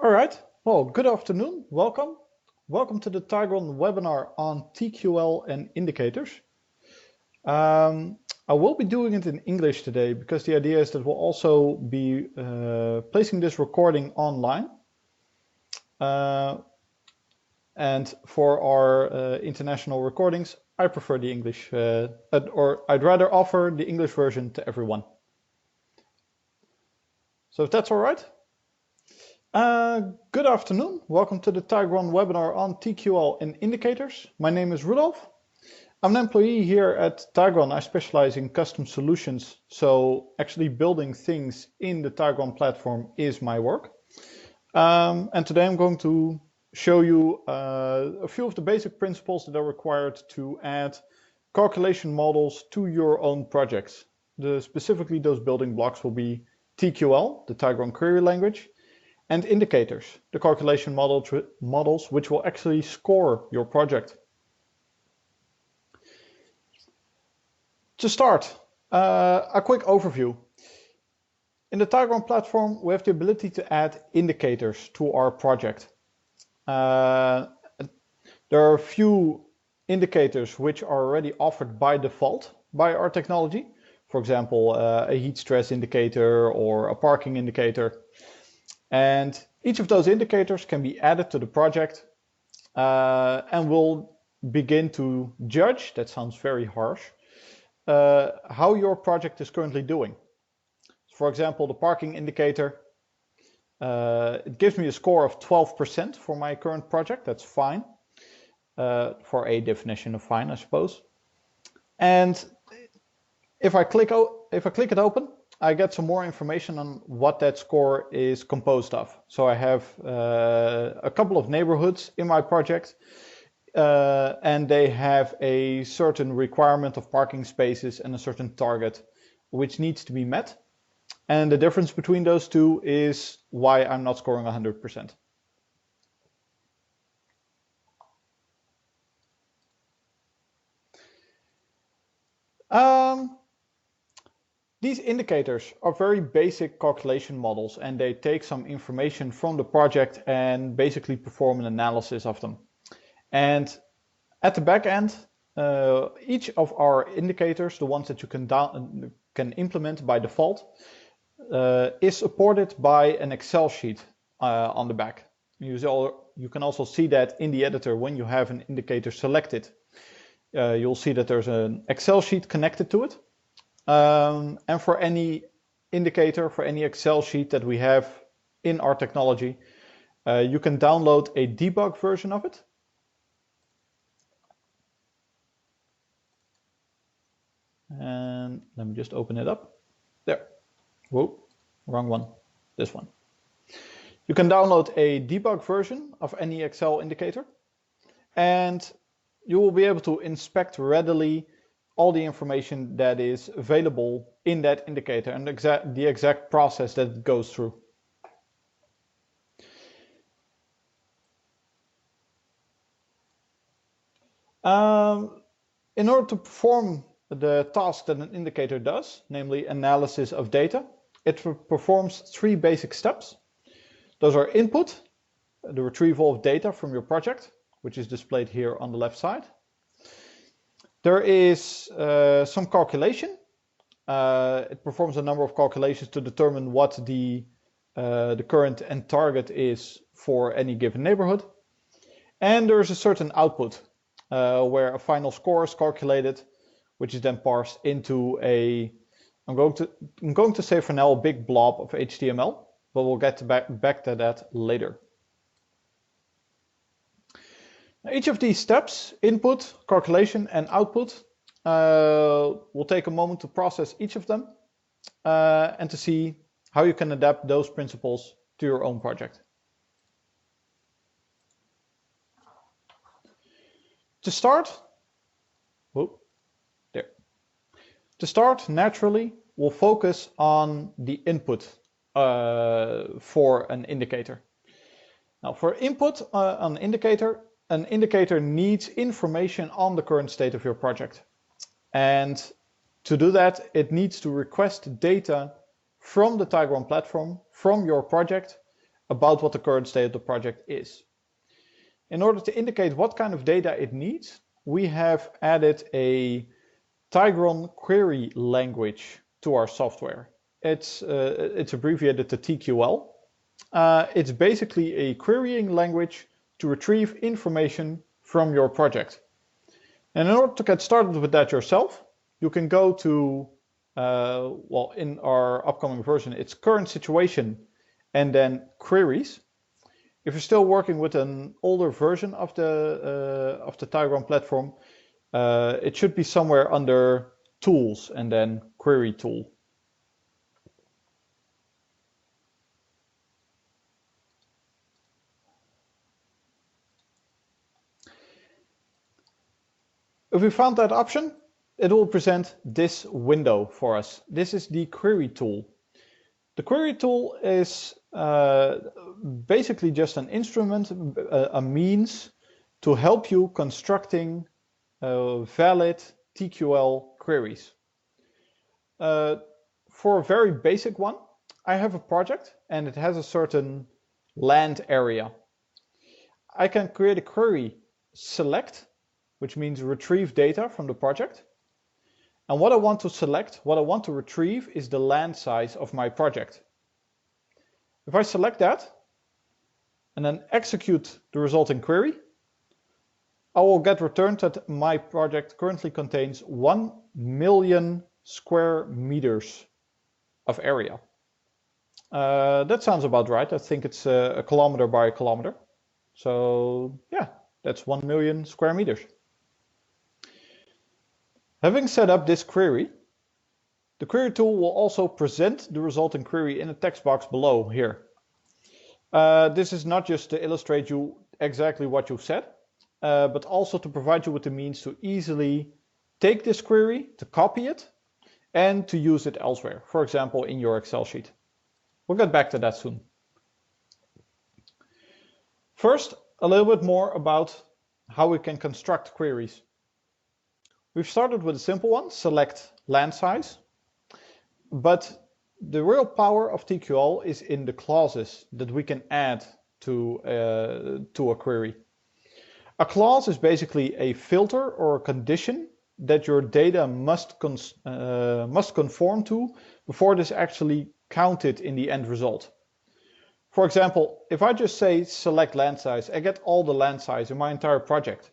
All right. Well, good afternoon. Welcome. Welcome to the Tygron webinar on TQL and indicators. I will be doing it in English today because the idea is that we'll also be placing this recording online. And for our international recordings, I prefer the English, or I'd rather offer the English version to everyone. So if that's all right. Good afternoon. Welcome to the Tygron webinar on TQL and indicators. My name is Rudolf. I'm an employee here at Tygron. I specialize in custom solutions. So actually building things in the Tygron platform is my work. And today I'm going to show you a few of the basic principles that are required to add calculation models to your own projects. Specifically, those building blocks will be TQL, the Tygron Query Language, and indicators, the calculation models which will actually score your project. To start, a quick overview. In the Tygron platform, we have the ability to add indicators to our project. There are a few indicators which are already offered by default by our technology. For example, a heat stress indicator or a parking indicator. And each of those indicators can be added to the project and will begin to judge, that sounds very harsh, how your project is currently doing. For example, the parking indicator, it gives me a score of 12% for my current project. That's fine, for a definition of fine, I suppose. And if I click it open, I get some more information on what that score is composed of. So I have a couple of neighborhoods in my project, and they have a certain requirement of parking spaces and a certain target which needs to be met. And the difference between those two is why I'm not scoring 100%. These indicators are very basic calculation models, and they take some information from the project and basically perform an analysis of them. And at the back end, each of our indicators, the ones that you can implement by default, is supported by an Excel sheet on the back. You can also see that in the editor when you have an indicator selected. You'll see that there's an Excel sheet connected to it. And for any indicator, for any Excel sheet that we have in our technology, you can download a debug version of it. And let me just open it up. There. Whoa, wrong one. This one. You can download a debug version of any Excel indicator, and you will be able to inspect readily all the information that is available in that indicator and the exact process that it goes through. In order to perform the task that an indicator does, namely analysis of data, it performs three basic steps. Those are input, the retrieval of data from your project, which is displayed here on the left side. There is some calculation. It performs a number of calculations to determine what the current and target is for any given neighborhood. And there's a certain output where a final score is calculated, which is then parsed into I'm going to say for now a big blob of HTML, but we'll get back to that later. Each of these steps, input, calculation, and output, will take a moment to process each of them and to see how you can adapt those principles to your own project. To start, naturally, we'll focus on the input for an indicator. Now, for input on an indicator needs information on the current state of your project. And to do that, it needs to request data from the Tygron platform, from your project, about what the current state of the project is. In order to indicate what kind of data it needs, we have added a Tygron Query Language to our software. It's abbreviated to TQL. It's basically a querying language to retrieve information from your project. And in order to get started with that yourself, you can go to, well, in our upcoming version, it's current situation and then queries. If you're still working with an older version of the Tygron platform, it should be somewhere under tools and then query tool. If we found that option, it will present this window for us. This is the query tool. The query tool is basically just an instrument, a means to help you constructing valid TQL queries. For a very basic one, I have a project and it has a certain land area. I can create a query select, which means retrieve data from the project. And what I want to select, what I want to retrieve is the land size of my project. If I select that and then execute the resulting query, I will get returned that my project currently contains 1 million square meters of area. That sounds about right. I think it's a kilometer by a kilometer. So yeah, that's 1 million square meters. Having set up this query, the query tool will also present the resulting query in a text box below here. This is not just to illustrate you exactly what you've said, but also to provide you with the means to easily take this query, to copy it, and to use it elsewhere, for example, in your Excel sheet. We'll get back to that soon. First, a little bit more about how we can construct queries. We've started with a simple one, select land size, but the real power of TQL is in the clauses that we can add to a query. A clause is basically a filter or a condition that your data must conform to before it is actually counted in the end result. For example, if I just say select land size, I get all the land size in my entire project.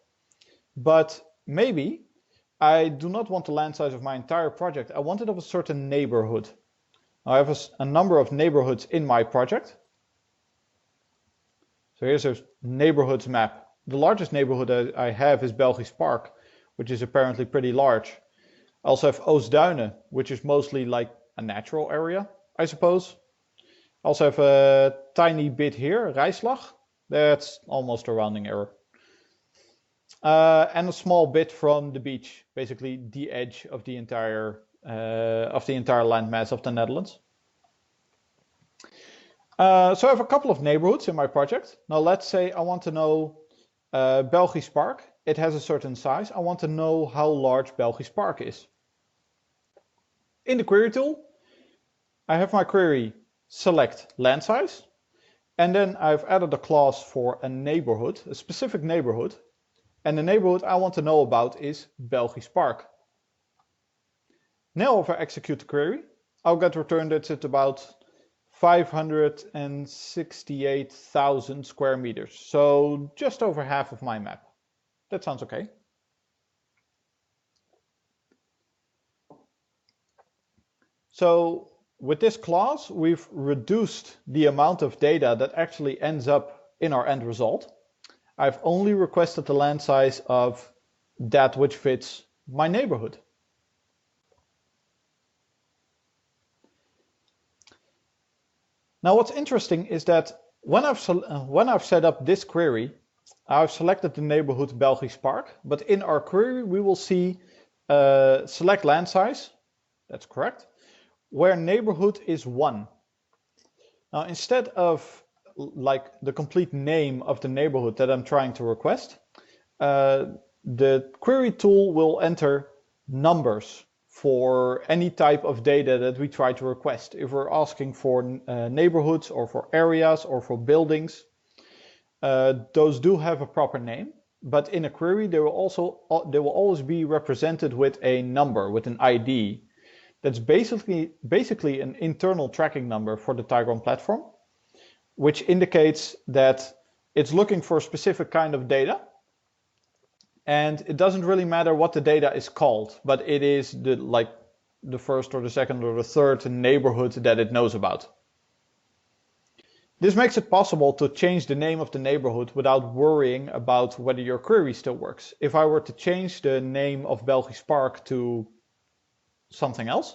But maybe I do not want the land size of my entire project. I want it of a certain neighborhood. I have a number of neighborhoods in my project. So here's a neighborhoods map. The largest neighborhood I have is Belgisch Park, which is apparently pretty large. I also have Oostduinen, which is mostly like a natural area, I suppose. I also have a tiny bit here, Rijslag. That's almost a rounding error. And a small bit from the beach, basically the edge of the entire landmass of the Netherlands. So I have a couple of neighborhoods in my project. Now let's say I want to know Belgisch Park. It has a certain size. I want to know how large Belgisch Park is. In the query tool, I have my query select land size, and then I've added a clause for a neighborhood, a specific neighborhood. And the neighborhood I want to know about is Belgisch Park. Now if I execute the query, I'll get returned that it's about 568,000 square meters. So just over half of my map. That sounds okay. So with this clause, we've reduced the amount of data that actually ends up in our end result. I've only requested the land size of that which fits my neighborhood. Now what's interesting is that when I've set up this query, I've selected the neighborhood Belgisch Park, but in our query we will see select land size, that's correct, where neighborhood is 1. Now instead of like the complete name of the neighborhood that I'm trying to request, the query tool will enter numbers for any type of data that we try to request. If we're asking for neighborhoods or for areas or for buildings, those do have a proper name, but in a query they will always be represented with a number, with an ID. That's basically an internal tracking number for the Tygron platform, which indicates that it's looking for a specific kind of data. And it doesn't really matter what the data is called, but it is the first or the second or the third neighborhood that it knows about. This makes it possible to change the name of the neighborhood without worrying about whether your query still works. If I were to change the name of Belgisch Park to something else,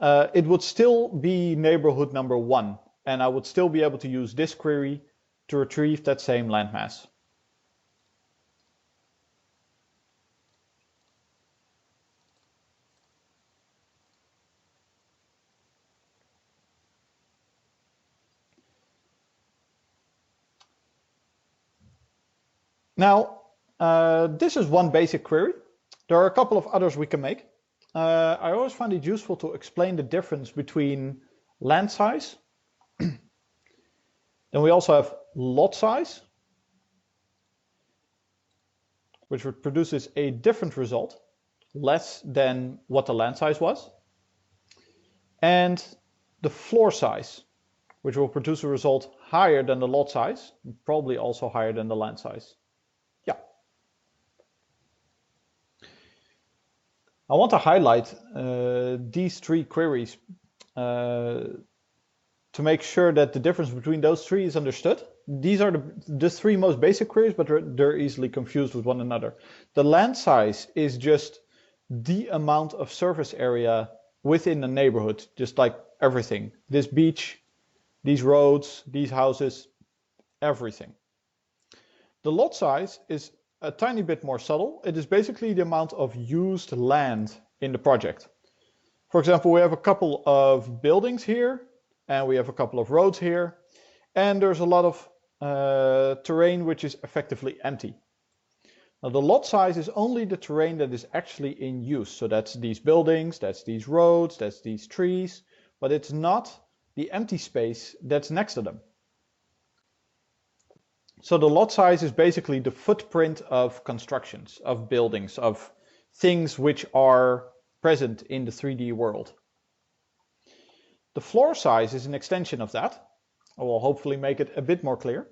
it would still be neighborhood number 1, and I would still be able to use this query to retrieve that same landmass. Now, this is one basic query. There are a couple of others we can make. I always find it useful to explain the difference between land size. Then we also have lot size, which produces a different result, less than what the land size was. And the floor size, which will produce a result higher than the lot size, probably also higher than the land size. Yeah. I want to highlight these three queries to make sure that the difference between those three is understood. These are the three most basic queries, but they're easily confused with one another. The land size is just the amount of surface area within the neighborhood, just like everything. This beach, these roads, these houses, everything. The lot size is a tiny bit more subtle. It is basically the amount of used land in the project. For example, we have a couple of buildings here, and we have a couple of roads here, and there's a lot of terrain which is effectively empty. Now, the lot size is only the terrain that is actually in use. So that's these buildings, that's these roads, that's these trees, but it's not the empty space that's next to them. So the lot size is basically the footprint of constructions, of buildings, of things which are present in the 3D world. The floor size is an extension of that. I will hopefully make it a bit more clear.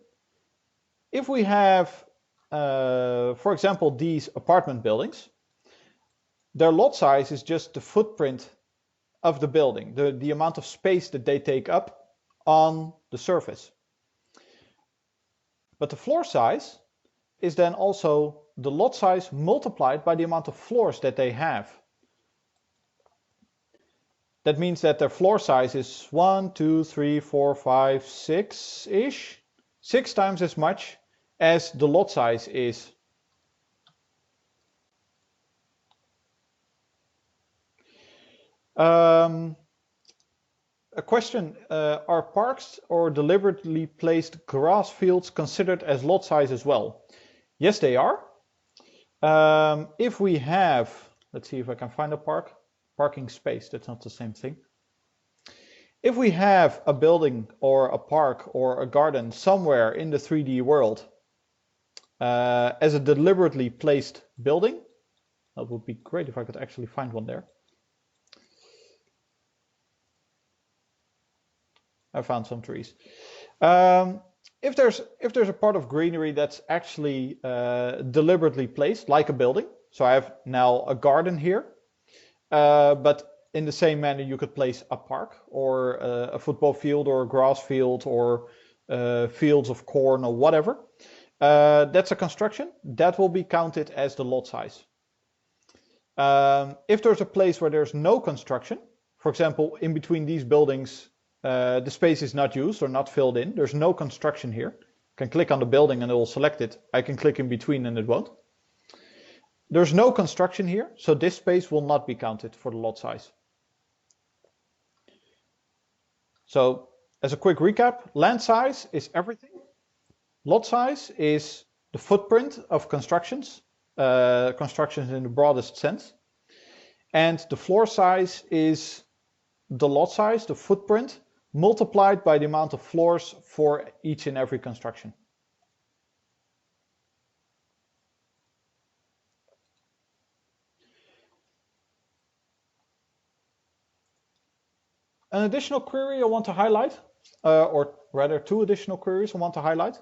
If we have, for example, these apartment buildings, their lot size is just the footprint of the building, the amount of space that they take up on the surface. But the floor size is then also the lot size multiplied by the amount of floors that they have. That means that their floor size is 1, 2, 3, 4, 5, 6-ish. 6 times as much as the lot size is. A question, are parks or deliberately placed grass fields considered as lot size as well? Yes, they are. If we have, let's see if I can find a parking space, that's not the same thing. If we have a building or a park or a garden somewhere in the 3D world as a deliberately placed building, that would be great if I could actually find one there. I found some trees. If there's a part of greenery that's actually deliberately placed, like a building, so I have now a garden here, but in the same manner you could place a park or a football field or a grass field or fields of corn or whatever. That's a construction. That will be counted as the lot size. If there's a place where there's no construction, for example, in between these buildings, the space is not used or not filled in. There's no construction here. I can click on the building and it will select it. I can click in between and it won't. There's no construction here, so this space will not be counted for the lot size. So as a quick recap, land size is everything. Lot size is the footprint of constructions, constructions in the broadest sense. And the floor size is the lot size, the footprint, multiplied by the amount of floors for each and every construction. An additional query I want to highlight, or rather two additional queries I want to highlight,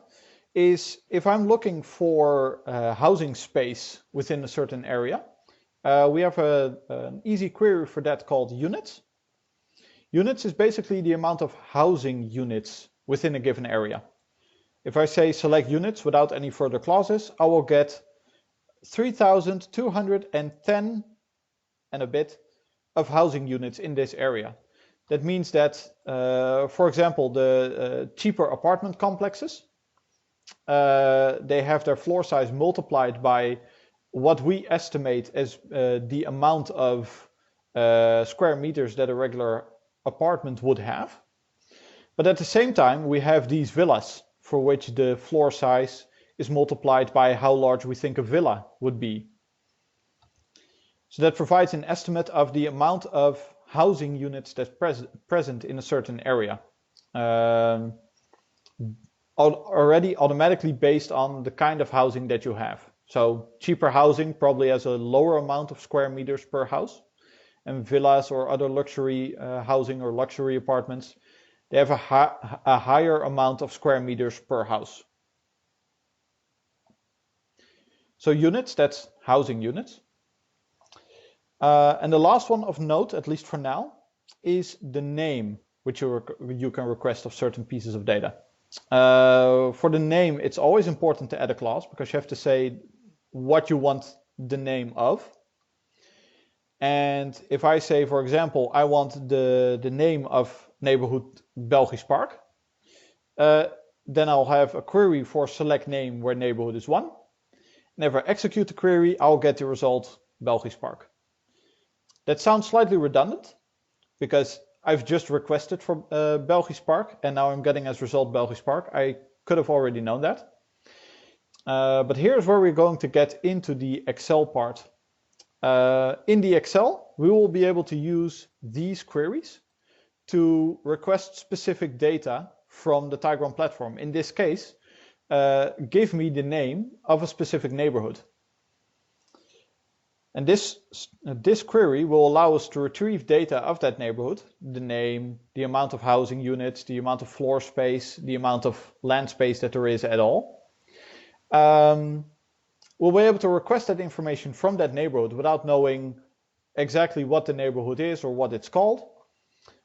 is if I'm looking for housing space within a certain area, we have an easy query for that called units. Units is basically the amount of housing units within a given area. If I say select units without any further clauses, I will get 3,210 and a bit of housing units in this area. That means that, for example, the cheaper apartment complexes, they have their floor size multiplied by what we estimate as the amount of square meters that a regular apartment would have. But at the same time, we have these villas for which the floor size is multiplied by how large we think a villa would be. So that provides an estimate of the amount of housing units that's present in a certain area. Already automatically based on the kind of housing that you have. So cheaper housing probably has a lower amount of square meters per house. And villas or other luxury housing or luxury apartments, they have a higher amount of square meters per house. So units, that's housing units. And the last one of note, at least for now, is the name which you can request of certain pieces of data. For the name, it's always important to add a clause because you have to say what you want the name of. And if I say, for example, I want the name of neighborhood Belgisch Park, then I'll have a query for select name where neighborhood is 1. And if I execute the query, I'll get the result Belgisch Park. That sounds slightly redundant because I've just requested for Belgisch Park and now I'm getting as result Belgisch Park. I could have already known that. But here's where we're going to get into the Excel part. In the Excel, we will be able to use these queries to request specific data from the Tygron platform. In this case, give me the name of a specific neighborhood. And this query will allow us to retrieve data of that neighborhood, the name, the amount of housing units, the amount of floor space, the amount of land space that there is at all. We'll be able to request that information from that neighborhood without knowing exactly what the neighborhood is or what it's called.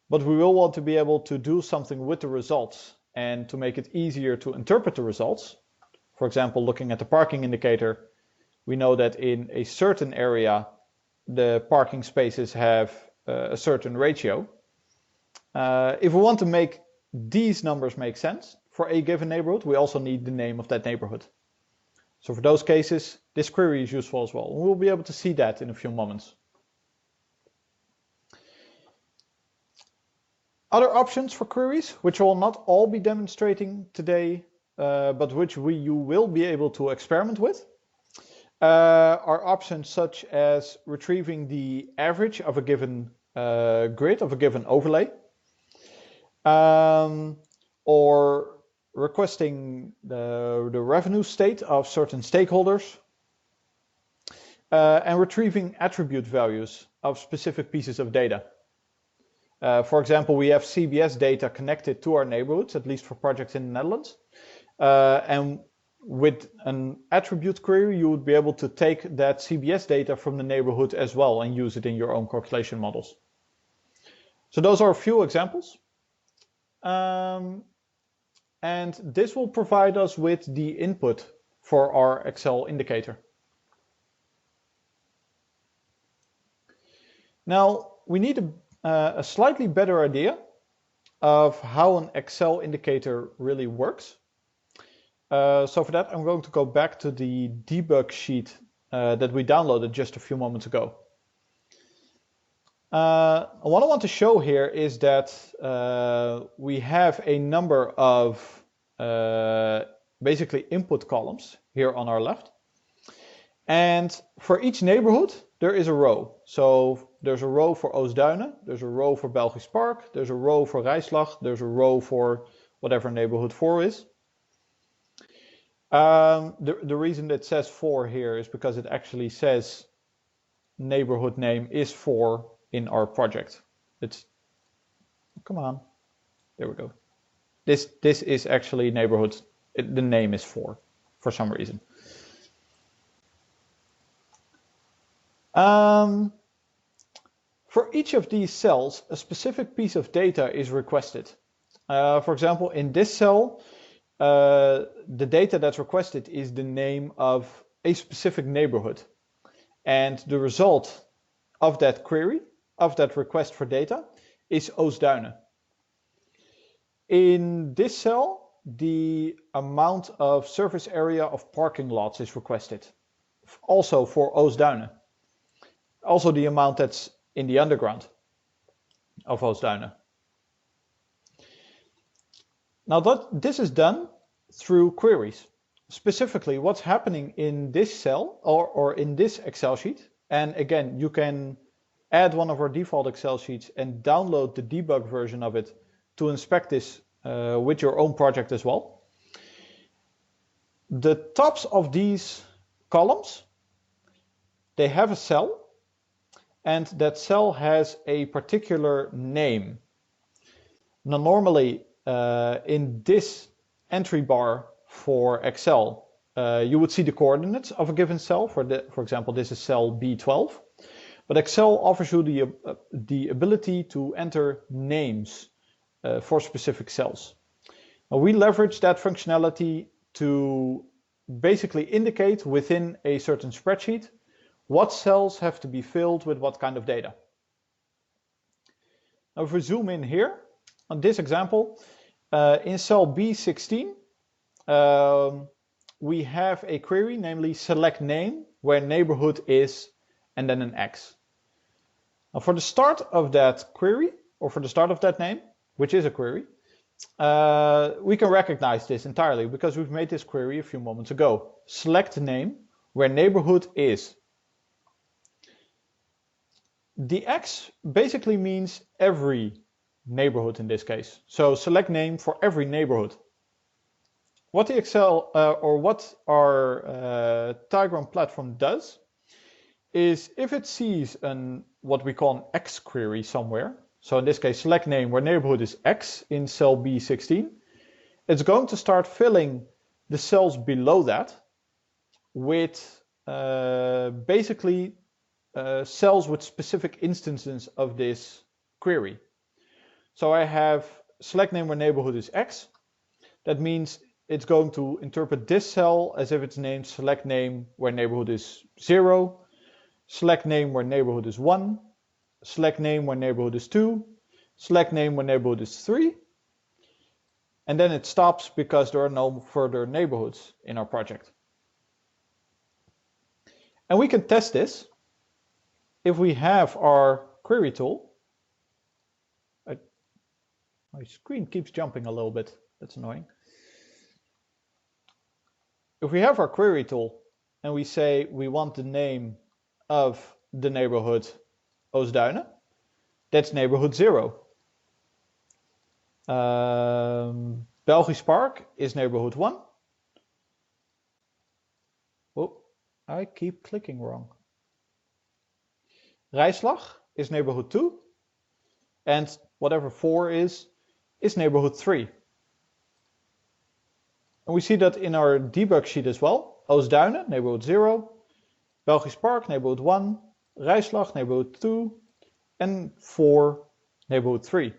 But we will want to be able to do something with the results and to make it easier to interpret the results. For example, looking at the parking indicator, we know that in a certain area, the parking spaces have a certain ratio. If we want to make these numbers make sense for a given neighborhood, we also need the name of that neighborhood. So for those cases, this query is useful as well. We'll be able to see that in a few moments. Other options for queries, which I will not all be demonstrating today, but which you will be able to experiment with, are options such as retrieving the average of a given grid, of a given overlay, or requesting the revenue state of certain stakeholders, and retrieving attribute values of specific pieces of data. For example, we have CBS data connected to our neighborhoods, at least for projects in the Netherlands. And with an attribute query, you would be able to take that CBS data from the neighborhood as well and use it in your own calculation models. So those are a few examples. And this will provide us with the input for our Excel indicator. Now, we need a slightly better idea of how an Excel indicator really works. So for that, I'm going to go back to the debug sheet that we downloaded just a few moments ago. What I want to show here is that we have a number of basically input columns here on our left. And for each neighborhood, there is a row. So there's a row for Oostduinen, there's a row for Belgisch Park, there's a row for Rijslag, there's a row for whatever neighborhood 4 is. The reason that says 4 here is because it actually says neighborhood name is 4 in our project. Come on, there we go. This is actually neighborhood, the name is 4 for some reason. For each of these cells, a specific piece of data is requested. For example, in this cell, the data that's requested is the name of a specific neighborhood. And the result of that query, of that request for data, is Oostduinen. In this cell, the amount of surface area of parking lots is requested, also for Oostduinen. Also the amount that's in the underground of Oostduinen. Now this is done through queries. Specifically, what's happening in this cell or in this Excel sheet, and again, you can add one of our default Excel sheets and download the debug version of it to inspect this with your own project as well. The tops of these columns, they have a cell, and that cell has a particular name. Now normally in this entry bar for Excel, you would see the coordinates of a given cell. For example, this is cell B12. But Excel offers you the ability to enter names for specific cells. Now, we leverage that functionality to basically indicate within a certain spreadsheet what cells have to be filled with what kind of data. Now, if we zoom in here on this example, in cell B16, we have a query, namely select name, where neighborhood is, and then an X. Now for the start of that query, or for the start of that name, which is a query, we can recognize this entirely because we've made this query a few moments ago. Select name, where neighborhood is. The X basically means every neighborhood in this case. So select name for every neighborhood. What the Excel or what our Tygron platform does is if it sees what we call an X query somewhere, so in this case select name where neighborhood is X in cell B16, it's going to start filling the cells below that with basically cells with specific instances of this query. So I have select name where neighborhood is X. That means it's going to interpret this cell as if it's named select name where neighborhood is 0, select name where neighborhood is 1, select name where neighborhood is 2, select name where neighborhood is 3, and then it stops because there are no further neighborhoods in our project. And we can test this if we have our query tool. My screen keeps jumping a little bit, that's annoying. If we have our query tool and we say we want the name of the neighborhood Oostduinen, that's neighborhood 0. Belgisch Park is neighborhood 1. Oh, I keep clicking wrong. Rijslag is neighborhood 2. And whatever 4 is neighborhood 3. And we see that in our debug sheet as well. Oostduinen, neighborhood 0. Belgisch Park, neighborhood 1. Rijslag, neighborhood 2. And 4, neighborhood 3.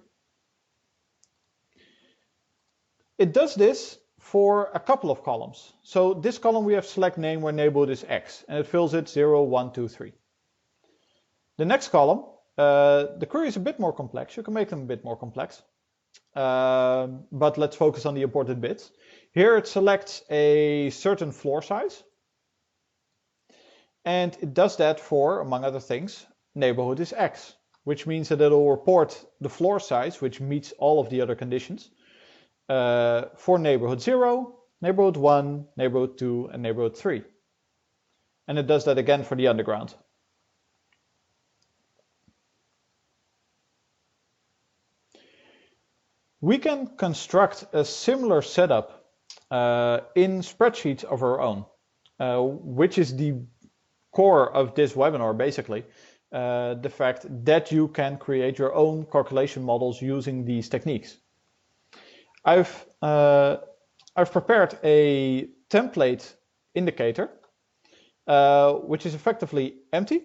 It does this for a couple of columns. So this column we have select name where neighborhood is X. And it fills it 0, 1, 2, 3. The next column, the query is a bit more complex. You can make them a bit more complex. But let's focus on the important bits. Here it selects a certain floor size. And it does that for, among other things, neighborhood is X, which means that it'll report the floor size, which meets all of the other conditions, for neighborhood 0, neighborhood 1, neighborhood 2, and neighborhood 3. And it does that again for the underground. We can construct a similar setup in spreadsheets of our own, which is the core of this webinar, basically. The fact that you can create your own calculation models using these techniques. I've prepared a template indicator, which is effectively empty,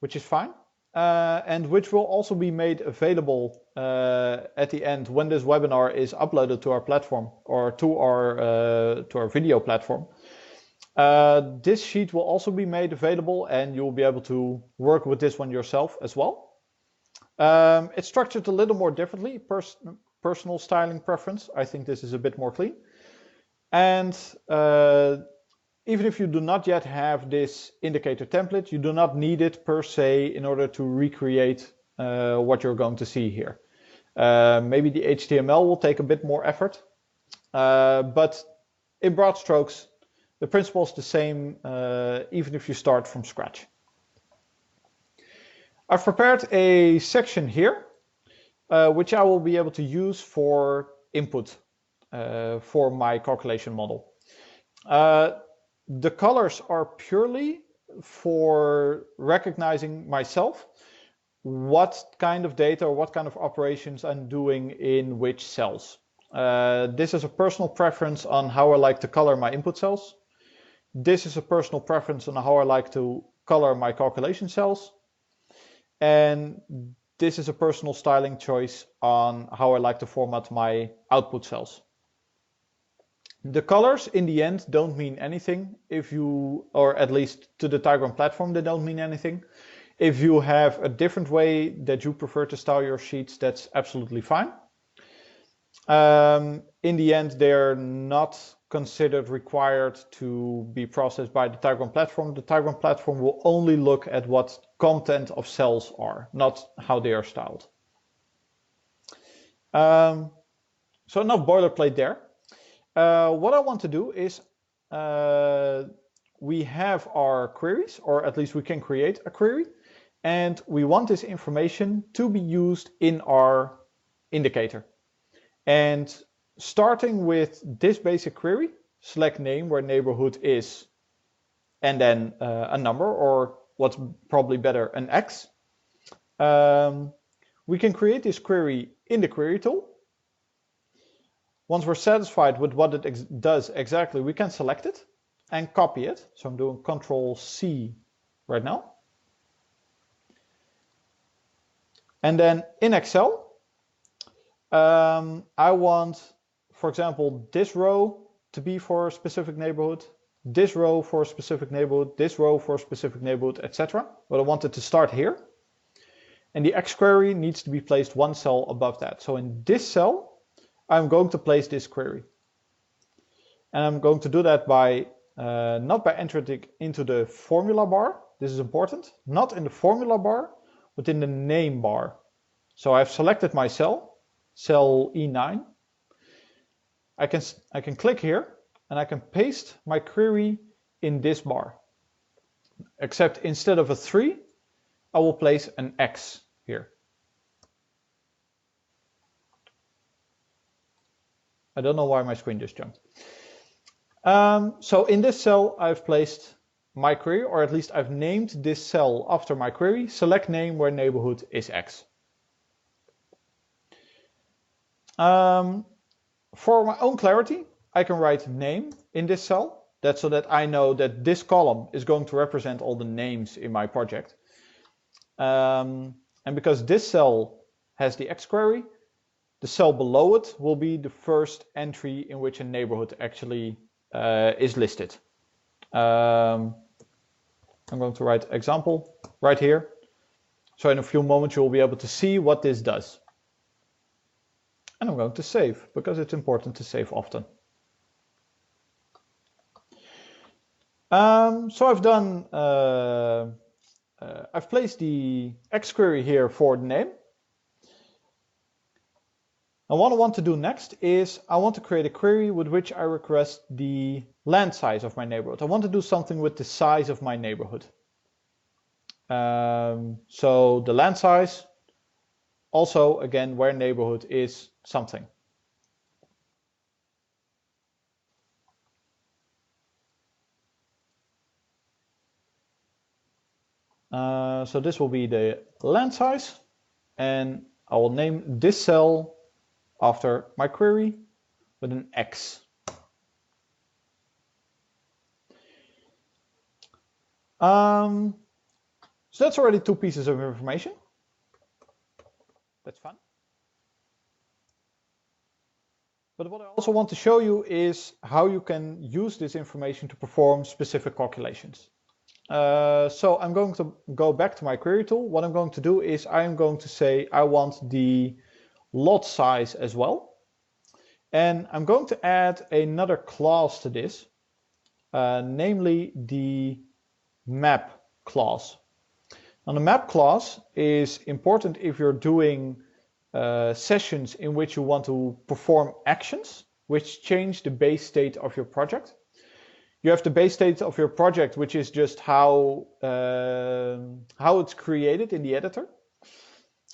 which is fine, and which will also be made available at the end when this webinar is uploaded to our platform or to our video platform. This sheet will also be made available, and you'll be able to work with this one yourself as well. It's structured a little more differently, personal styling preference. I think this is a bit more clean. And even if you do not yet have this indicator template, you do not need it per se in order to recreate what you're going to see here. Maybe the HTML will take a bit more effort, but in broad strokes, the principle is the same, even if you start from scratch. I've prepared a section here, which I will be able to use for input for my calculation model. The colors are purely for recognizing myself, what kind of data or what kind of operations I'm doing in which cells. This is a personal preference on how I like to color my input cells. This is a personal preference on how I like to color my calculation cells. And this is a personal styling choice on how I like to format my output cells. The colors in the end don't mean anything if you, or at least to the Tygron platform, they don't mean anything. If you have a different way that you prefer to style your sheets, that's absolutely fine. In the end, they're not considered required to be processed by the Tygron platform. The Tygron platform will only look at what content of cells are, not how they are styled. So enough boilerplate there. What I want to do is we have our queries, or at least we can create a query, and we want this information to be used in our indicator. And starting with this basic query, select name where neighborhood is, and then a number, or what's probably better, an X. We can create this query in the query tool. Once we're satisfied with what it does exactly, we can select it and copy it. So I'm doing Control-C right now. And then in Excel, I want, for example, this row to be for a specific neighborhood, this row for a specific neighborhood, this row for a specific neighborhood, etc. But I want it to start here. And the X query needs to be placed one cell above that. So in this cell, I'm going to place this query. And I'm going to do that by not by entering it into the formula bar. This is important. Not in the formula bar, but in the name bar. So I've selected my cell, cell E9. I can click here and I can paste my query in this bar. Except instead of a 3, I will place an X here. I don't know why my screen just jumped. So in this cell, I've placed my query, or at least I've named this cell after my query. Select name where neighborhood is X. For my own clarity, I can write name in this cell. That's so that I know that this column is going to represent all the names in my project. And because this cell has the X query, the cell below it will be the first entry in which a neighborhood actually is listed. I'm going to write example right here. So in a few moments you'll be able to see what this does. And I'm going to save, because it's important to save often. So I've done, I've placed the X query here for the name. And what I want to do next is I want to create a query with which I request the land size of my neighborhood. I want to do something with the size of my neighborhood. So the land size, also again where neighborhood is something. So this will be the land size, and I will name this cell after my query with an X. So that's already 2 pieces of information. That's fun. But what I also want to show you is how you can use this information to perform specific calculations. So I'm going to go back to my query tool. What I'm going to do is I'm going to say I want the lot size as well. And I'm going to add another class to this, namely the map class. Now the map class is important if you're doing sessions in which you want to perform actions which change the base state of your project. You have the base state of your project, which is just how it's created in the editor.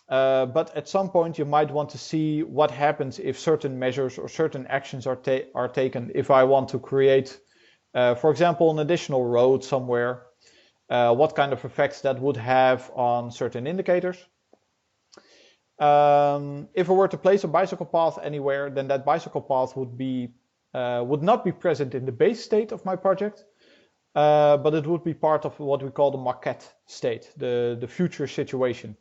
But at some point you might want to see what happens if certain measures or certain actions are taken. If I want to create, for example, an additional road somewhere, what kind of effects that would have on certain indicators. If I were to place a bicycle path anywhere, then that bicycle path would not be present in the base state of my project, but it would be part of what we call the maquette state, the future situation.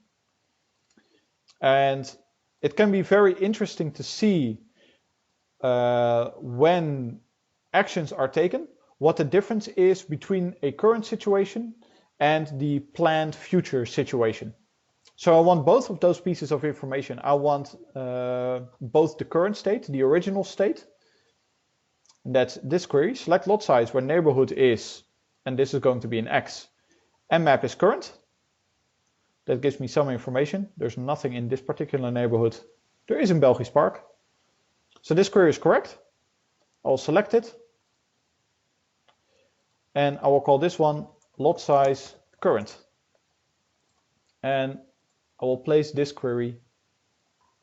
And it can be very interesting to see when actions are taken, what the difference is between a current situation and the planned future situation. So I want both of those pieces of information. I want both the current state, the original state, and that's this query, select lot size where neighborhood is, and this is going to be an X, and map is current. That gives me some information. There's nothing in this particular neighborhood. There is in Belgisch Park. So this query is correct. I'll select it. And I will call this one lot size current. And I will place this query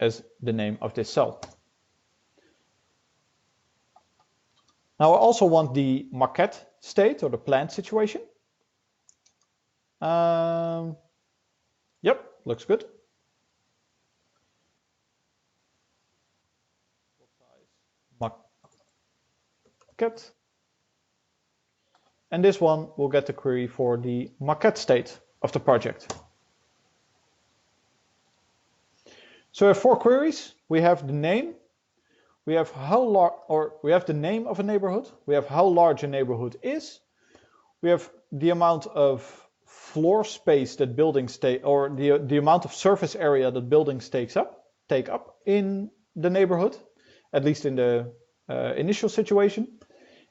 as the name of this cell. Now I also want the maquette state or the planned situation. Yep, looks good. Maquette. And this one will get the query for the maquette state of the project. So we have 4 queries. We have the name, we have we have the name of a neighborhood, we have how large a neighborhood is, we have the amount of floor space that buildings or the amount of surface area that buildings take up in the neighborhood, at least in the initial situation,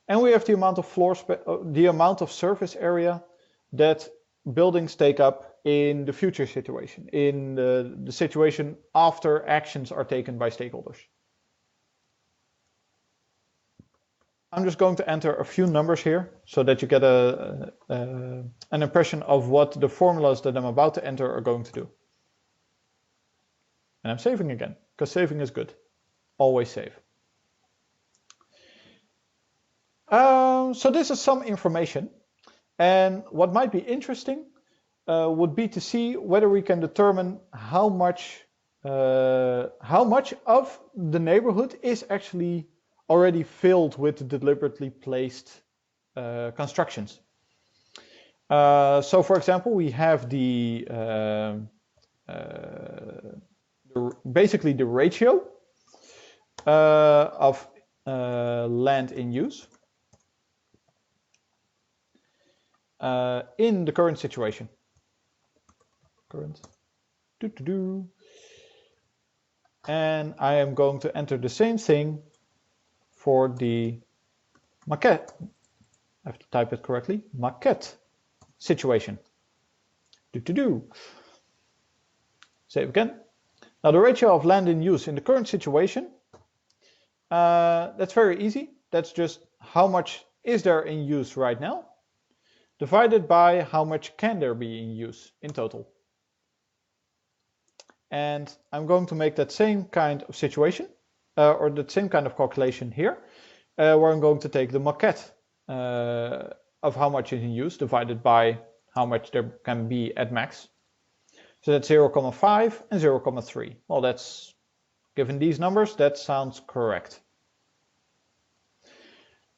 and we have the amount of the amount of surface area that buildings take up in the future situation, in the situation after actions are taken by stakeholders. I'm just going to enter a few numbers here so that you get an impression of what the formulas that I'm about to enter are going to do. And I'm saving again, because saving is good. Always save. So this is some information. And what might be interesting would be to see whether we can determine how much of the neighborhood is actually already filled with deliberately placed constructions. So for example, we have basically the ratio of land in use in the current situation. And I am going to enter the same thing for the maquette. I have to type it correctly. Maquette situation. Save again. Now the ratio of land in use in the current situation, that's very easy. That's just how much is there in use right now, divided by how much can there be in use in total. and I'm going to make that same kind of situation, or that same kind of calculation here, where I'm going to take the maquette of how much is in use divided by how much there can be at max. So that's 0,5 and 0,3. Well, that's, given these numbers, that sounds correct.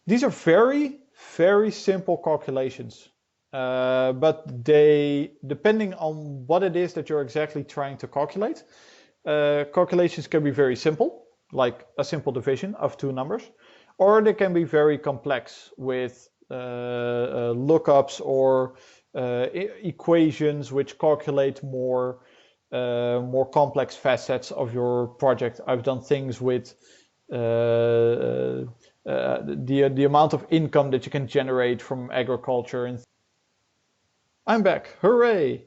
These are very, very simple calculations, but they, depending on what it is that you're exactly trying to calculate, calculations can be very simple, like a simple division of two numbers, or they can be very complex with lookups or equations which calculate more complex facets of your project. I've done things with the amount of income that you can generate from agriculture. And I'm back, hooray!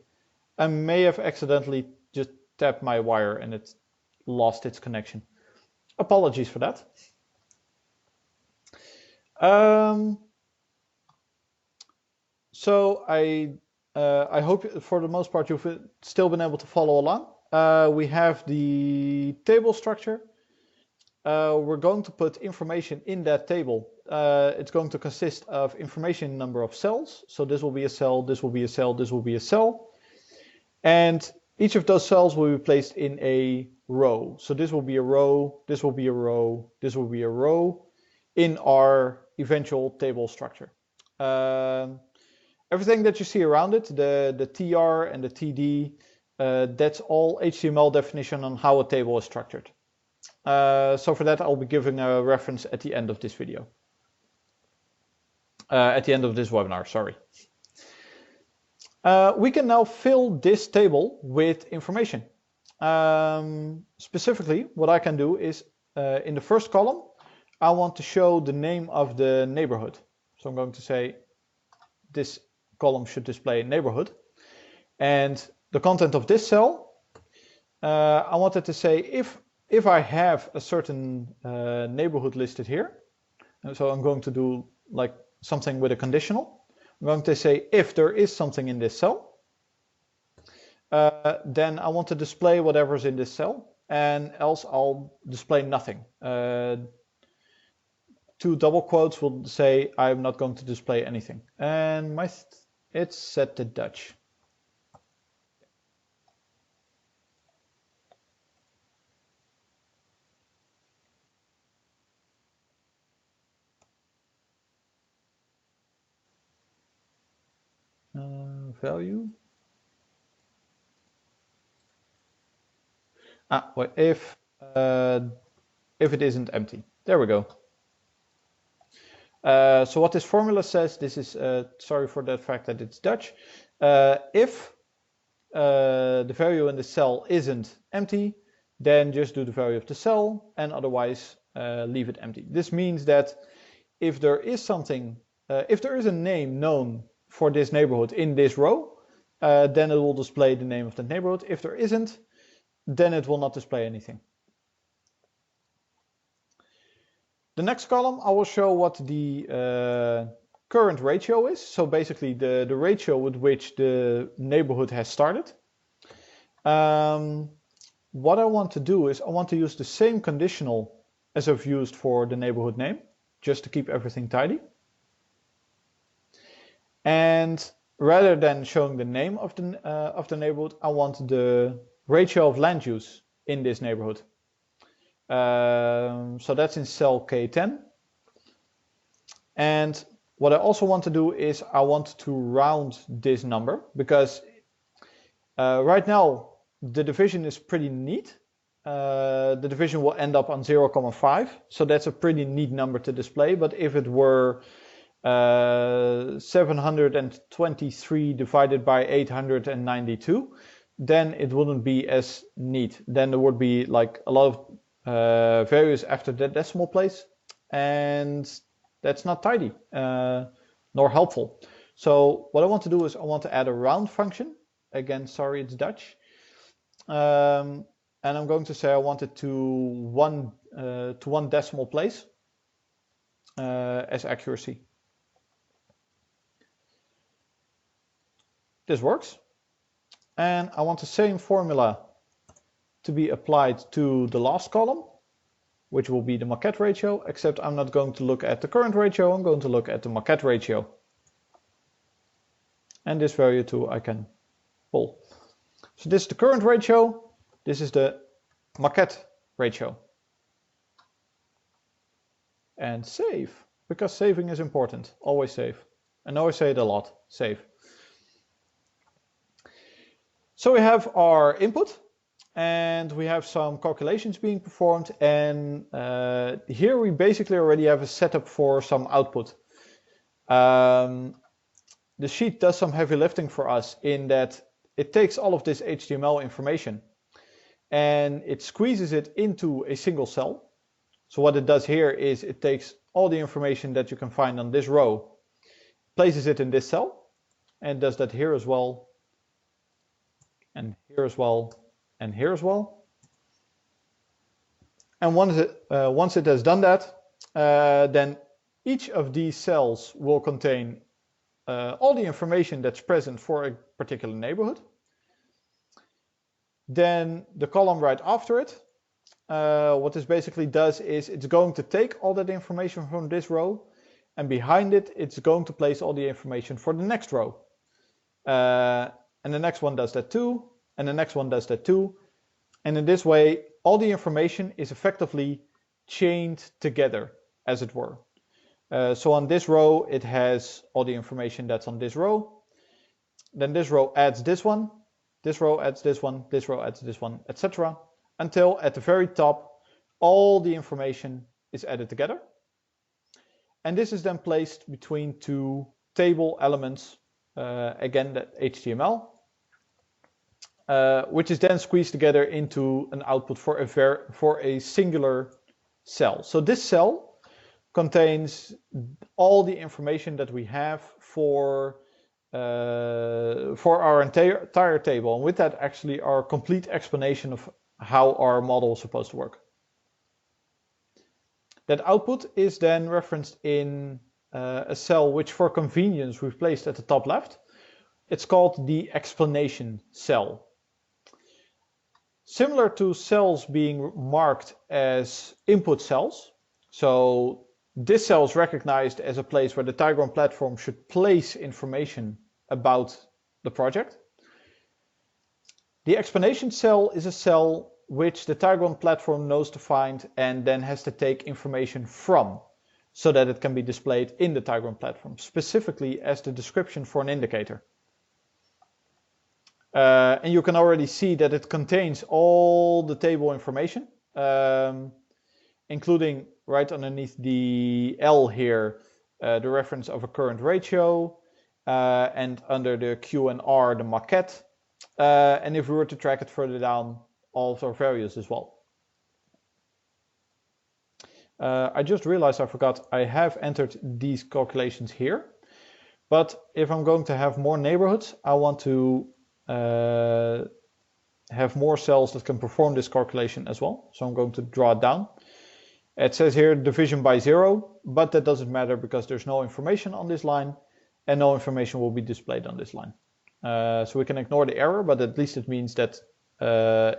I may have accidentally just tapped my wire and it lost its connection. Apologies for that. So I hope for the most part you've still been able to follow along. We have the table structure. We're going to put information in that table. It's going to consist of information number of cells. So this will be a cell, this will be a cell, this will be a cell. And each of those cells will be placed in a row. So this will be a row, this will be a row, this will be a row in our eventual table structure. Everything that you see around it, the TR and the TD, that's all HTML definition on how a table is structured. So for that, I'll be giving a reference at the end of this video. At the end of this webinar, sorry. We can now fill this table with information. Specifically, what I can do is, in the first column, I want to show the name of the neighborhood. So I'm going to say this column should display neighborhood. And the content of this cell, I wanted to say if I have a certain neighborhood listed here, and so I'm going to do like something with a conditional. I'm going to say if there is something in this cell, then I want to display whatever's in this cell, and else I'll display nothing. Two double quotes will say I'm not going to display anything. And it's set to Dutch. Value. Wait, if it isn't empty. There we go. So what this formula says, this is, sorry for the fact that it's Dutch. If the value in the cell isn't empty, then just do the value of the cell, and otherwise leave it empty. This means that if there is something, if there is a name known for this neighborhood in this row, then it will display the name of the neighborhood. If there isn't, then it will not display anything. The next column, I will show what the current ratio is. So basically the ratio with which the neighborhood has started. What I want to do is I want to use the same conditional as I've used for the neighborhood name, just to keep everything tidy. And rather than showing the name of the neighborhood, I want the ratio of land use in this neighborhood. So that's in cell K10. And what I also want to do is I want to round this number, because right now the division is pretty neat. The division will end up on 0,5. So that's a pretty neat number to display. But if it were 723 divided by 892, then it wouldn't be as neat. Then there would be like a lot of values after the decimal place, and that's not tidy nor helpful. So what I want to do is I want to add a round function. Again, sorry, it's Dutch. And I'm going to say I want it to one decimal place as accuracy. This works. And I want the same formula to be applied to the last column, which will be the maquette ratio, except I'm not going to look at the current ratio, I'm going to look at the maquette ratio. And this value too I can pull. So this is the current ratio, this is the maquette ratio. And save, because saving is important, always save. And I always say it a lot, save. So we have our input, and we have some calculations being performed, and here we basically already have a setup for some output. The sheet does some heavy lifting for us in that it takes all of this HTML information and it squeezes it into a single cell. So what it does here is it takes all the information that you can find on this row, places it in this cell, and does that here as well, and here as well, and here as well. And once it has done that, then each of these cells will contain all the information that's present for a particular neighborhood. Then the column right after it, what this basically does is it's going to take all that information from this row, and behind it, it's going to place all the information for the next row. And the next one does that too, and the next one does that too. And in this way, all the information is effectively chained together, as it were. So on this row, it has all the information that's on this row. Then this row adds this one, this row adds this one, this row adds this one, etc. Until at the very top, all the information is added together. And this is then placed between two table elements, again, that HTML, which is then squeezed together into an output for a singular cell. So this cell contains all the information that we have for our entire table, and with that actually our complete explanation of how our model is supposed to work. That output is then referenced in a cell which for convenience we've placed at the top left. It's called the explanation cell. Similar to cells being marked as input cells, so this cell is recognized as a place where the Tygron platform should place information about the project. The explanation cell is a cell which the Tygron platform knows to find and then has to take information from, so that it can be displayed in the Tygron platform, specifically as the description for an indicator. And you can already see that it contains all the table information, including right underneath the L here, the reference of a current ratio, and under the Q and R, the maquette. And if we were to track it further down, all of our values as well. I just realized I forgot I have entered these calculations here, but if I'm going to have more neighborhoods, I want to have more cells that can perform this calculation as well. So I'm going to draw it down. It says here division by 0, but that doesn't matter because there's no information on this line and no information will be displayed on this line. So we can ignore the error, but at least it means that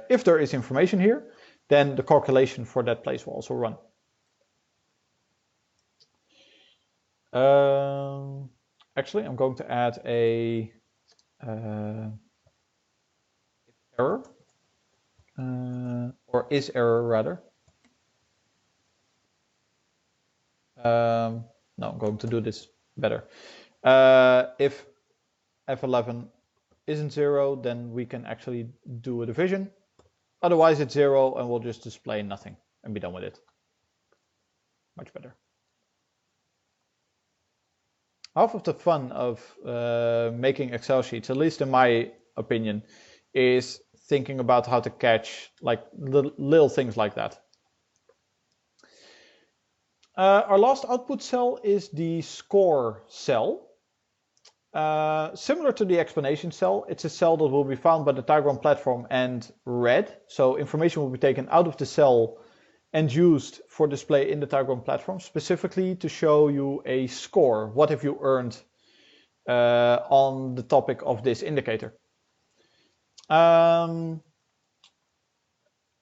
if there is information here, then the calculation for that place will also run. Actually, I'm going to add a error, or is error rather. No, I'm going to do this better. If F11 isn't 0, then we can actually do a division. Otherwise it's 0 and we'll just display nothing and be done with it. Much better. Half of the fun of making Excel sheets, at least in my opinion, is thinking about how to catch like little things like that. Our last output cell is the score cell. Similar to the explanation cell, it's a cell that will be found by the Tygron platform and read. So information will be taken out of the cell and used for display in the Tygron platform, specifically to show you a score. What have you earned on the topic of this indicator?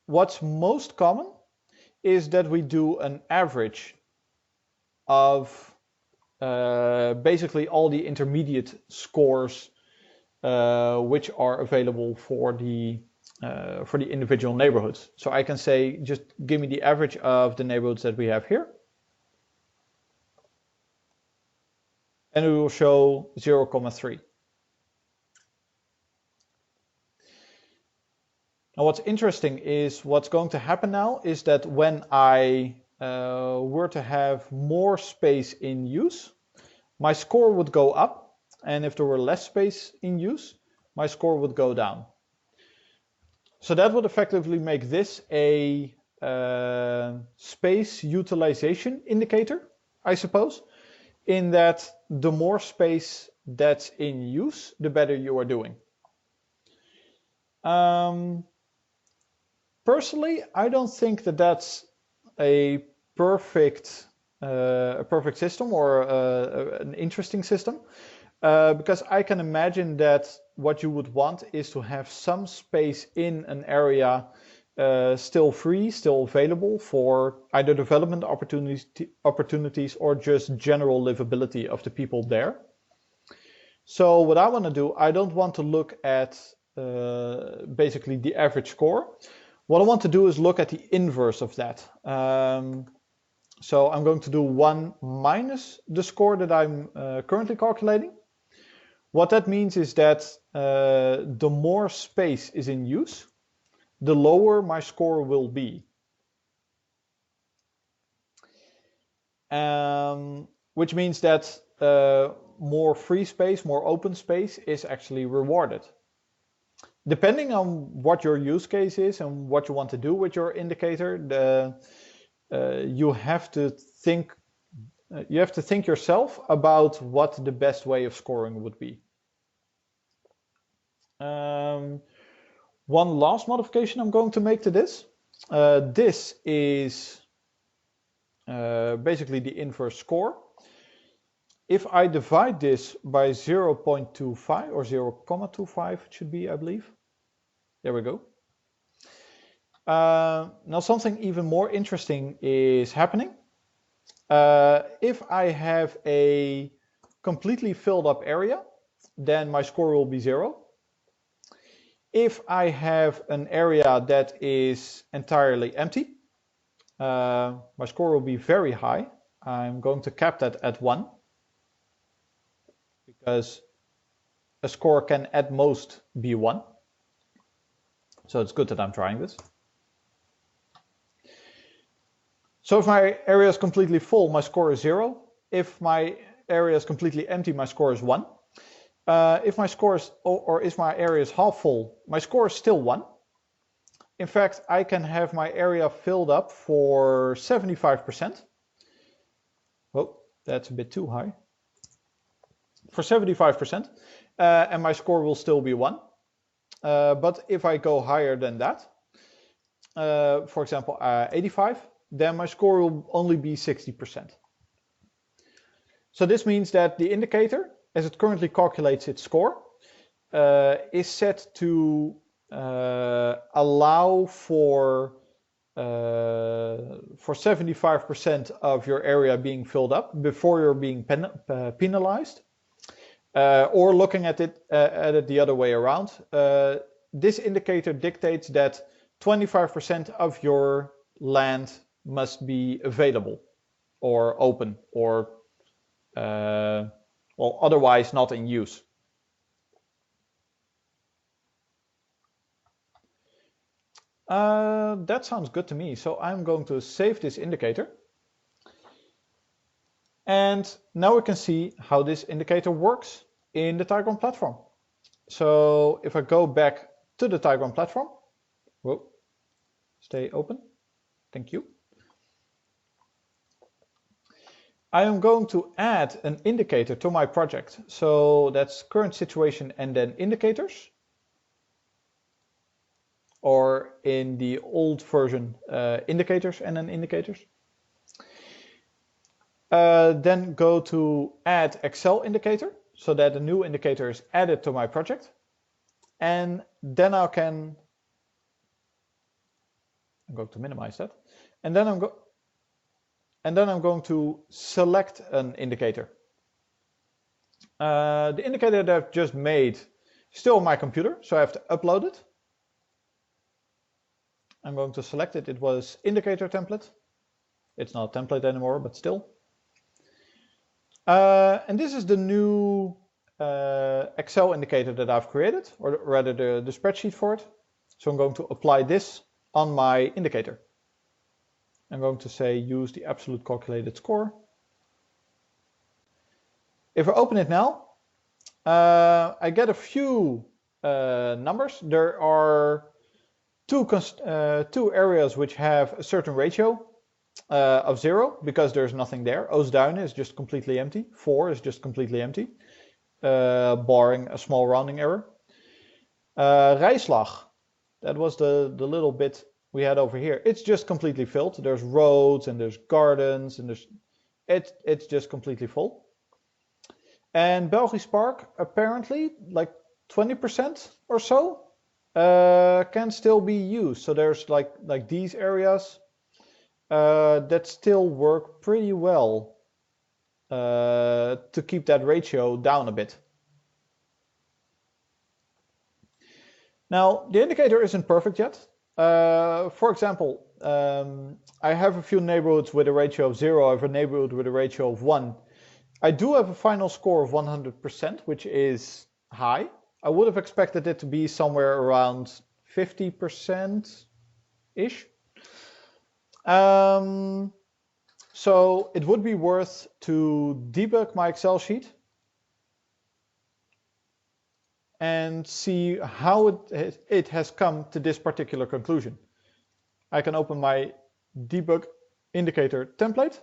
what's most common is that we do an average of basically all the intermediate scores which are available for the individual neighborhoods. So I can say, just give me the average of the neighborhoods that we have here. And we will show 0,3. Now what's interesting is what's going to happen now is that when I were to have more space in use, my score would go up. And if there were less space in use, my score would go down. So that would effectively make this a space utilization indicator, I suppose, in that the more space that's in use, the better you are doing. Personally, I don't think that that's a perfect system or an interesting system, because I can imagine that what you would want is to have some space in an area still free, still available for either development opportunities or just general livability of the people there. So what I want to do, I don't want to look at basically the average score. What I want to do is look at the inverse of that. So I'm going to do 1 minus the score that I'm currently calculating. What that means is that the more space is in use, the lower my score will be. Which means that more free space, more open space is actually rewarded. Depending on what your use case is and what you want to do with your indicator, you have to think yourself about what the best way of scoring would be. One last modification I'm going to make to this. This is basically the inverse score. If I divide this by 0.25 or 0,25 it should be, I believe. There we go. Now something even more interesting is happening. If I have a completely filled up area, then my score will be 0. If I have an area that is entirely empty, my score will be very high. I'm going to cap that at 1, because a score can at most be 1. So it's good that I'm trying this. So if my area is completely full, my score is 0. If my area is completely empty, my score is 1. If my score is, or if my area is half full, my score is still 1. In fact, I can have my area filled up for 75%. Oh, that's a bit too high. For 75%, and my score will still be 1. But if I go higher than that, for example, 85, then my score will only be 60%. So this means that the indicator, as it currently calculates its score, is set to allow for 75% of your area being filled up before you're being penalized. Or looking at it the other way around, this indicator dictates that 25% of your land must be available or open or well, otherwise not in use. That sounds good to me. So I'm going to save this indicator. And now we can see how this indicator works in the Tygron platform. So if I go back to the Tygron platform, whoa, stay open, thank you. I am going to add an indicator to my project. So that's current situation and then indicators. Or in the old version, indicators and then indicators. Then go to add Excel indicator so that a new indicator is added to my project. And then I can I'm going to minimize that. And then I'm going to select an indicator. The indicator that I've just made is still on my computer, so I have to upload it. I'm going to select it. It was indicator template. It's not a template anymore, but still. And this is the new Excel indicator that I've created, or rather the spreadsheet for it. So I'm going to apply this on my indicator. I'm going to say use the absolute calculated score. If I open it now, I get a few numbers. There are two areas which have a certain ratio of 0 because there's nothing there. Oostduinen is just completely empty. 4 is just completely empty, barring a small rounding error. Rijslag, that was the little bit we had over here. It's just completely filled. There's roads and there's gardens and it's just completely full. And Belgisch Park, apparently like 20% or so can still be used. So there's like these areas that still work pretty well to keep that ratio down a bit. Now, the indicator isn't perfect yet. For example, I have a few neighborhoods with a ratio of 0. I have a neighborhood with a ratio of 1. I do have a final score of 100%, which is high. I would have expected it to be somewhere around 50%-ish. So it would be worth to debug my Excel sheet and see how it has come to this particular conclusion. I can open my debug indicator template,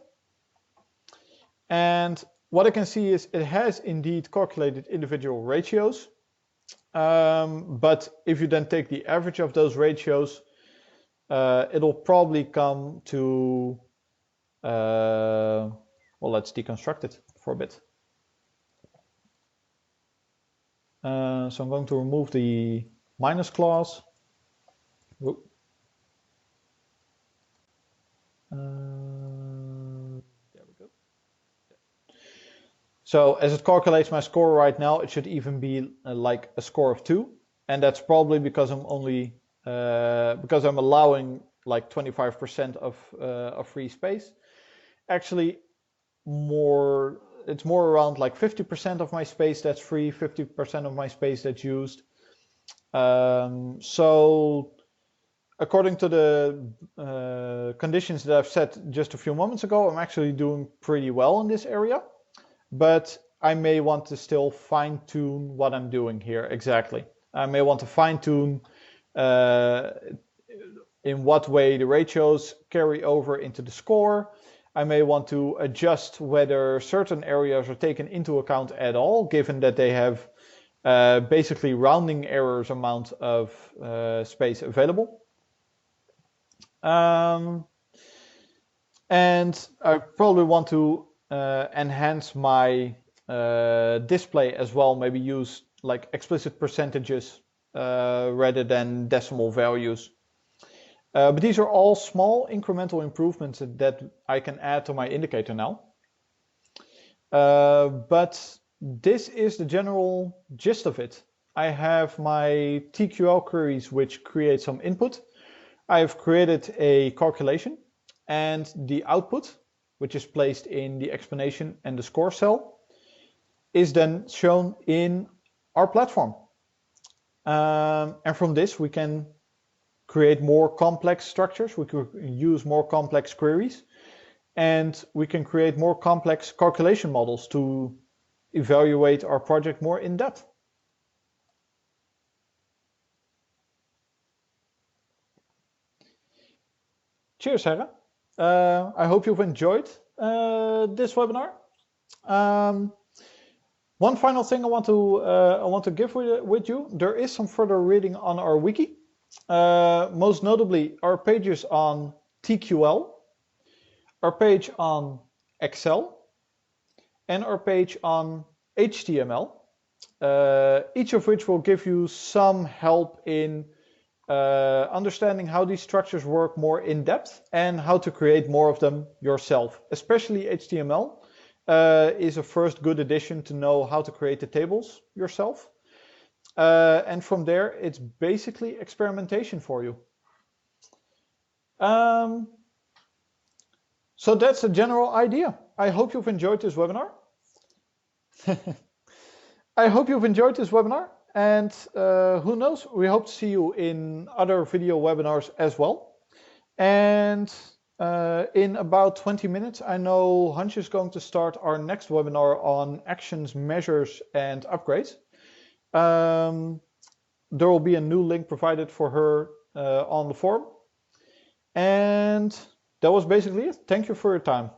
and what I can see is it has indeed calculated individual ratios, but if you then take the average of those ratios, it'll probably come to, well, let's deconstruct it for a bit. So I'm going to remove the minus clause. There we go. So as it calculates my score right now, it should even be like a score of 2, and that's probably because I'm only because I'm allowing like 25% of free space. Actually, it's more around like 50% of my space that's free, 50% of my space that's used. So according to the conditions that I've set just a few moments ago, I'm actually doing pretty well in this area, but I may want to still fine-tune what I'm doing here exactly. I may want to fine-tune in what way the ratios carry over into the score. I may want to adjust whether certain areas are taken into account at all, given that they have basically rounding errors amount of space available. And I probably want to enhance my display as well, maybe use like explicit percentages rather than decimal values. But these are all small incremental improvements that I can add to my indicator now. But this is the general gist of it. I have my TQL queries which create some input. I have created a calculation, and the output, which is placed in the explanation and the score cell, is then shown in our platform. And from this we can create more complex structures, we could use more complex queries, and we can create more complex calculation models to evaluate our project more in depth. Cheers, Sarah. I hope you've enjoyed this webinar. One final thing I want to give with you. There is some further reading on our wiki. Most notably, our pages on TQL, our page on Excel, and our page on HTML, each of which will give you some help in understanding how these structures work more in depth, and how to create more of them yourself. Especially HTML is a first good addition to know how to create the tables yourself. And from there, it's basically experimentation for you. So that's a general idea. I hope you've enjoyed this webinar. I hope you've enjoyed this webinar, and who knows, we hope to see you in other video webinars as well. And in about 20 minutes, I know Hans is going to start our next webinar on actions, measures, and upgrades. There will be a new link provided for her on the forum. And that was basically it. Thank you for your time.